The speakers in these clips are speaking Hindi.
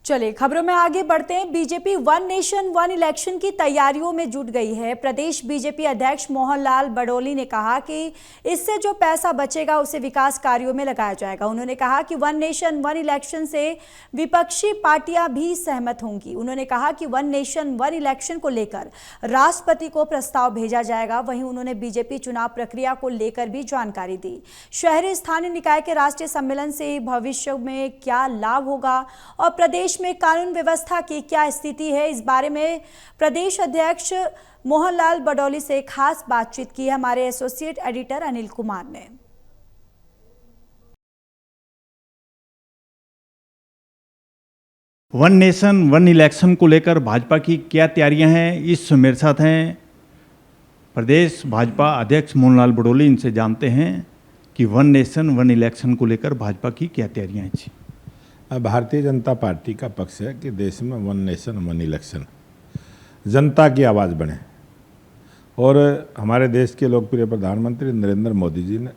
चलिए खबरों में आगे बढ़ते हैं। BJP one nation one election की तैयारियों में जुट गई है। प्रदेश बीजेपी अध्यक्ष मोहनलाल बडोली ने कहा कि इससे जो पैसा बचेगा उसे विकास कार्यों में लगाया जाएगा। उन्होंने कहा कि वन नेशन वन इलेक्शन से विपक्षी पार्टियां भी सहमत होंगी। उन्होंने कहा कि वन नेशन वन इलेक्शन को लेकर राष्ट्रपति को प्रस्ताव भेजा जाएगा। वहीं उन्होंने बीजेपी चुनाव प्रक्रिया को लेकर भी जानकारी दी। शहरी स्थानीय निकाय के राष्ट्रीय सम्मेलन से भविष्य में क्या लाभ होगा और प्रदेश में कानून व्यवस्था की क्या स्थिति है, इस बारे में प्रदेश अध्यक्ष मोहनलाल बडोली से खास बातचीत की हमारे एसोसिएट एडिटर अनिल कुमार ने। वन नेशन वन इलेक्शन को लेकर भाजपा की क्या तैयारियां हैं, इस मेरे साथ हैं प्रदेश भाजपा अध्यक्ष मोहनलाल बडोली। इनसे जानते हैं कि वन नेशन वन इलेक्शन को लेकर भाजपा की क्या तैयारियां हैं। भारतीय जनता पार्टी का पक्ष है कि देश में वन नेशन वन इलेक्शन जनता की आवाज़ बने और हमारे देश के लोकप्रिय प्रधानमंत्री नरेंद्र मोदी जी ने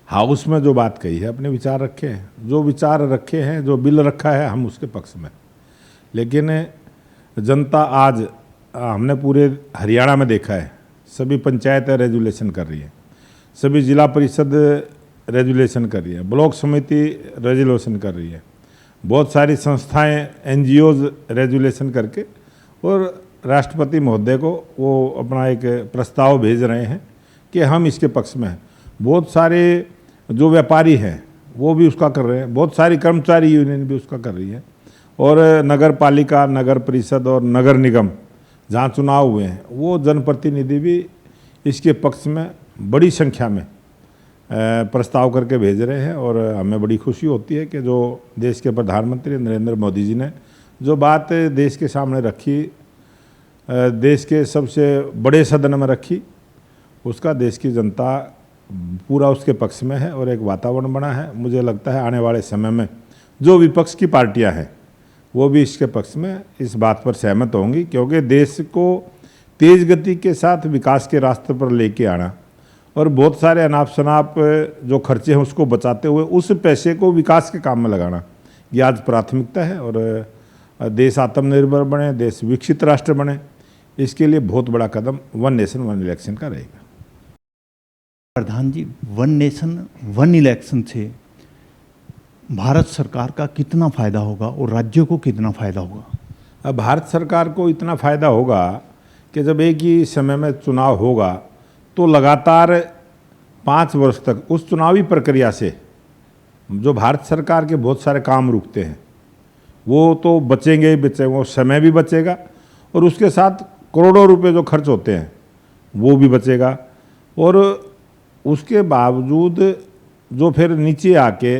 हाउस में जो बात कही है, अपने विचार रखे हैं, जो विचार रखे हैं, जो बिल रखा है, हम उसके पक्ष में। लेकिन जनता आज हमने पूरे हरियाणा में देखा है, सभी पंचायतें रेजुलेशन कर रही हैं, सभी जिला परिषद रेजुलेशन कर रही है, ब्लॉक समिति रेजुलेशन कर रही है, बहुत सारी संस्थाएं एनजीओज रेजुलेशन करके और राष्ट्रपति महोदय को वो अपना एक प्रस्ताव भेज रहे हैं कि हम इसके पक्ष में हैं। बहुत सारे जो व्यापारी हैं वो भी उसका कर रहे हैं, बहुत सारी कर्मचारी यूनियन भी उसका कर रही है और नगर पालिका, नगर परिषद और नगर निगम जहाँ चुनाव हुए हैं वो जनप्रतिनिधि भी इसके पक्ष में बड़ी संख्या में प्रस्ताव करके भेज रहे हैं। और हमें बड़ी खुशी होती है कि जो देश के प्रधानमंत्री नरेंद्र मोदी जी ने जो बात देश के सामने रखी, देश के सबसे बड़े सदन में रखी, उसका देश की जनता पूरा उसके पक्ष में है और एक वातावरण बना है। मुझे लगता है आने वाले समय में जो विपक्ष की पार्टियां हैं वो भी इसके पक्ष में इस बात पर सहमत होंगी, क्योंकि देश को तेज़ गति के साथ विकास के रास्ते पर लेके आना और बहुत सारे अनाप शनाप जो खर्चे हैं उसको बचाते हुए उस पैसे को विकास के काम में लगाना, ये आज प्राथमिकता है। और देश आत्मनिर्भर बने, देश विकसित राष्ट्र बने, इसके लिए बहुत बड़ा कदम वन नेशन वन इलेक्शन का रहेगा। प्रधान जी, वन नेशन वन इलेक्शन से भारत सरकार का कितना फायदा होगा और राज्यों को कितना फायदा होगा? अब भारत सरकार को इतना फायदा होगा कि जब एक ही समय में चुनाव होगा तो लगातार 5 वर्ष तक उस चुनावी प्रक्रिया से जो भारत सरकार के बहुत सारे काम रुकते हैं वो तो बचेंगे ही बचेंगे, वो समय भी बचेगा और उसके साथ करोड़ों रुपए जो खर्च होते हैं वो भी बचेगा। और उसके बावजूद जो फिर नीचे आके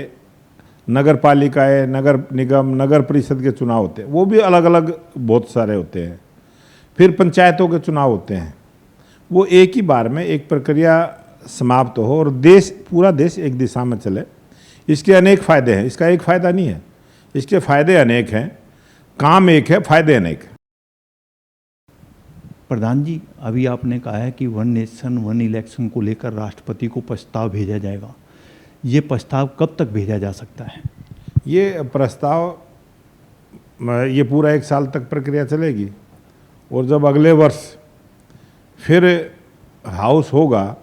नगर पालिकाएँ, नगर निगम, नगर परिषद के चुनाव होते हैं वो भी अलग अलग बहुत सारे होते हैं, फिर पंचायतों के चुनाव होते हैं, वो एक ही बार में एक प्रक्रिया समाप्त हो और देश, पूरा देश एक दिशा में चले। इसके अनेक फ़ायदे हैं, इसका एक फ़ायदा नहीं है, इसके फ़ायदे अनेक हैं, काम एक है, फ़ायदे अनेक हैं। प्रधान जी, अभी आपने कहा है कि वन नेशन वन इलेक्शन को लेकर राष्ट्रपति को प्रस्ताव भेजा जाएगा, ये प्रस्ताव कब तक भेजा जा सकता है? ये प्रस्ताव ये पूरा 1 साल तक प्रक्रिया चलेगी और जब अगले वर्ष फिर हाउस होगा,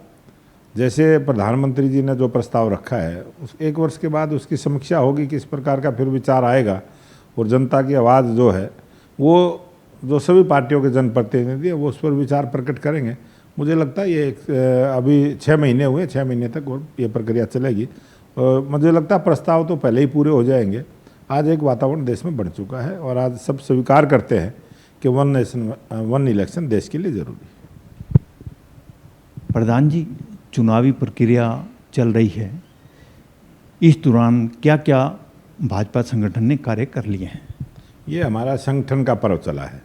जैसे प्रधानमंत्री जी ने जो प्रस्ताव रखा है उस 1 वर्ष के बाद उसकी समीक्षा होगी, किस प्रकार का फिर विचार आएगा और जनता की आवाज़ जो है वो जो सभी पार्टियों के जनप्रतिनिधि है वो उस पर विचार प्रकट करेंगे। मुझे लगता है ये अभी 6 महीने हुए, 6 महीने तक और ये प्रक्रिया चलेगी और मुझे लगता है प्रस्ताव तो पहले ही पूरे हो जाएंगे। आज एक वातावरण देश में बन चुका है और आज सब स्वीकार करते हैं कि वन नेशन वन इलेक्शन देश के लिए ज़रूरी है। प्रधान जी, चुनावी प्रक्रिया चल रही है, इस दौरान क्या क्या भाजपा संगठन ने कार्य कर लिए हैं? ये हमारा संगठन का पर्व चला है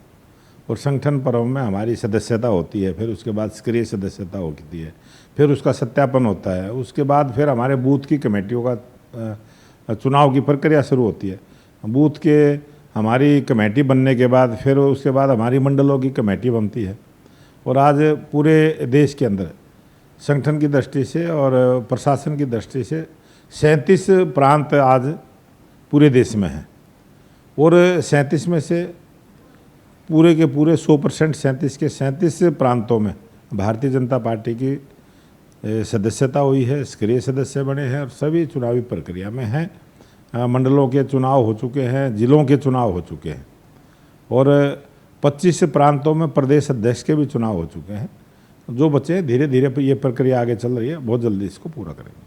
और संगठन पर्व में हमारी सदस्यता होती है, फिर उसके बाद सक्रिय सदस्यता होती है, फिर उसका सत्यापन होता है, उसके बाद फिर हमारे बूथ की कमेटियों का चुनाव की प्रक्रिया शुरू होती है। बूथ के हमारी कमेटी बनने के बाद फिर उसके बाद हमारी मंडलों की कमेटी बनती है और आज पूरे देश के अंदर संगठन की दृष्टि से और प्रशासन की दृष्टि से 37 प्रांत आज पूरे देश में हैं और 37 में से पूरे के पूरे 100% 37 के 37 प्रांतों में भारतीय जनता पार्टी की सदस्यता हुई है, सक्रिय सदस्य बने हैं और सभी चुनावी प्रक्रिया में हैं। मंडलों के चुनाव हो चुके हैं, जिलों के चुनाव हो चुके हैं और 25 प्रांतों में प्रदेश अध्यक्ष के भी चुनाव हो चुके हैं। जो बच्चे धीरे धीरे ये प्रक्रिया आगे चल रही है, बहुत जल्दी इसको पूरा करेंगे।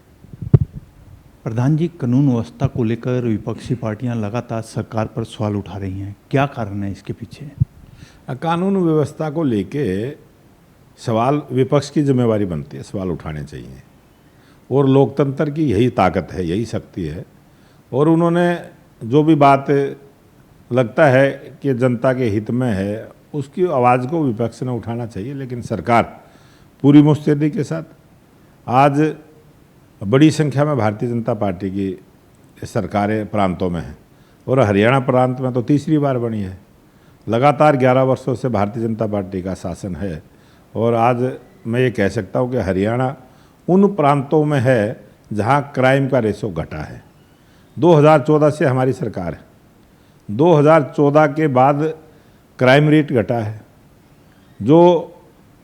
प्रधान जी, कानून व्यवस्था को लेकर विपक्षी पार्टियां लगातार सरकार पर सवाल उठा रही हैं, क्या कारण है इसके पीछे? कानून व्यवस्था को लेके सवाल विपक्ष की जिम्मेवारी बनती है, सवाल उठाने चाहिए और लोकतंत्र की यही ताकत है, यही शक्ति है। और उन्होंने जो भी बात लगता है कि जनता के हित में है, उसकी आवाज़ को विपक्ष ने उठाना चाहिए। लेकिन सरकार पूरी मुस्तैदी के साथ आज बड़ी संख्या में भारतीय जनता पार्टी की सरकारें प्रांतों में हैं और हरियाणा प्रांत में तो तीसरी बार बनी है। लगातार 11 वर्षों से भारतीय जनता पार्टी का शासन है और आज मैं ये कह सकता हूँ कि हरियाणा उन प्रांतों में है जहाँ क्राइम का रेशो घटा है। 2014 से हमारी सरकार है, 2014 के बाद क्राइम रेट घटा है। जो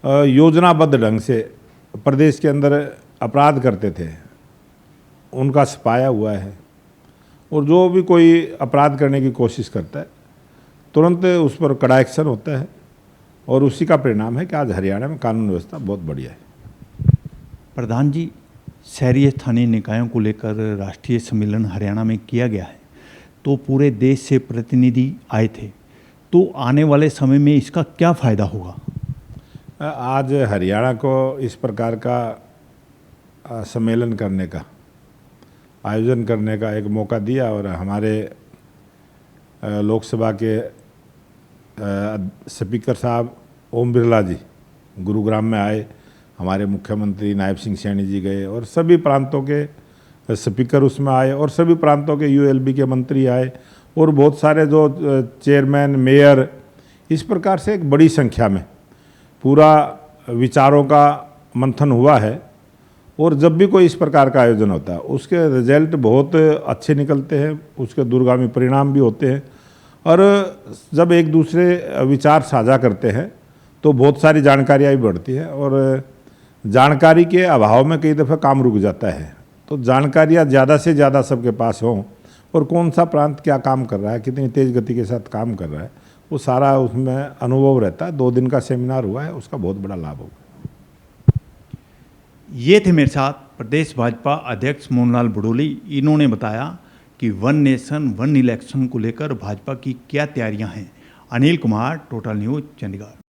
योजनाबद्ध ढंग से प्रदेश के अंदर अपराध करते थे उनका सफाया हुआ है और जो भी कोई अपराध करने की कोशिश करता है तुरंत उस पर कड़ा एक्शन होता है और उसी का परिणाम है कि आज हरियाणा में कानून व्यवस्था बहुत बढ़िया है। प्रधान जी, शहरी स्थानीय निकायों को लेकर राष्ट्रीय सम्मेलन हरियाणा में किया गया है, तो पूरे देश से प्रतिनिधि आए थे, तो आने वाले समय में इसका क्या फ़ायदा होगा? आज हरियाणा को इस प्रकार का सम्मेलन करने का, आयोजन करने का एक मौका दिया और हमारे लोकसभा के स्पीकर साहब ओम बिरला जी गुरुग्राम में आए, हमारे मुख्यमंत्री नायब सिंह सैनी जी गए और सभी प्रांतों के स्पीकर उसमें आए और सभी प्रांतों के यूएलबी के मंत्री आए और बहुत सारे जो चेयरमैन, मेयर, इस प्रकार से एक बड़ी संख्या में पूरा विचारों का मंथन हुआ है। और जब भी कोई इस प्रकार का आयोजन होता है उसके रिजल्ट बहुत अच्छे निकलते हैं, उसके दूरगामी परिणाम भी होते हैं और जब एक दूसरे विचार साझा करते हैं तो बहुत सारी जानकारियाँ भी बढ़ती हैं और जानकारी के अभाव में कई दफ़ा काम रुक जाता है। तो जानकारियाँ ज़्यादा से ज़्यादा सबके पास हों और कौन सा प्रांत क्या काम कर रहा है, कितनी तेज़ गति के साथ काम कर रहा है, वो सारा उसमें अनुभव रहता है। 2 दिन का सेमिनार हुआ है, उसका बहुत बड़ा लाभ होगा। ये थे मेरे साथ प्रदेश भाजपा अध्यक्ष मोहनलाल बड़ोली। इन्होंने बताया कि वन नेशन वन इलेक्शन को लेकर भाजपा की क्या तैयारियां हैं। Anil Kumar, total news, Chandigarh.